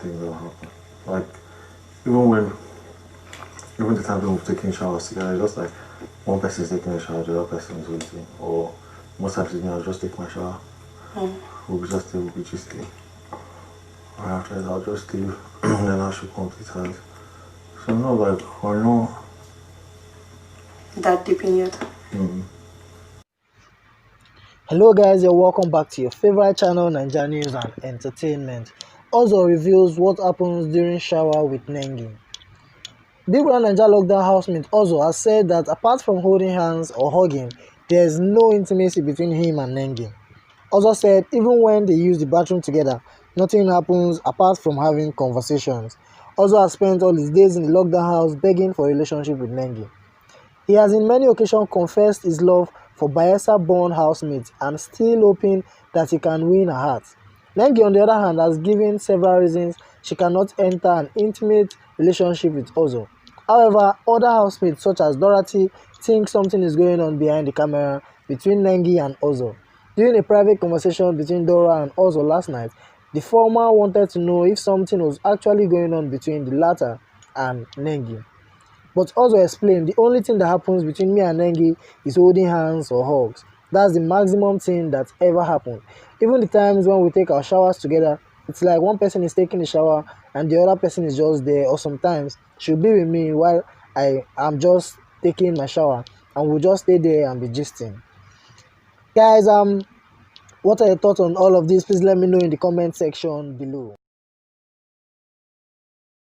things that happen. Like even the time when we're taking showers together, it's just like one person is taking a shower, the other person is waiting. Or most times it's me, I'll just take my shower. We'll be just leave. Or after that, I'll just leave and then I should complete hers. So no, like we're not that deep in yet. Hello guys, you're welcome back to your favorite channel, NAIJA News and Entertainment. Also reveals what happens during shower with Nengi. Bbnaija lockdown housemate also has said that apart from holding hands or hugging, there is no intimacy between him and Nengi. Also said even when they use the bathroom together, nothing happens apart from having conversations. Also has spent all his days in the lockdown house begging for a relationship with Nengi. He has in many occasions confessed his love for Bayelsa-born housemate and still hoping that he can win her heart. Nengi, on the other hand, has given several reasons she cannot enter an intimate relationship with Ozo. However, other housemates such as Dorothy think something is going on behind the camera between Nengi and Ozo. During a private conversation between Dora and Ozo last night, the former wanted to know if something was actually going on between the latter and Nengi. But Ozo explained the only thing that happens between me and Nengi is holding hands or hugs. That's the maximum thing that ever happened. Even the times when we take our showers together, it's like one person is taking the shower and the other person is just there, or sometimes she'll be with me while I am just taking my shower and we'll just stay there and be gisting. Guys, what are your thoughts on all of this? Please let me know in the comment section below.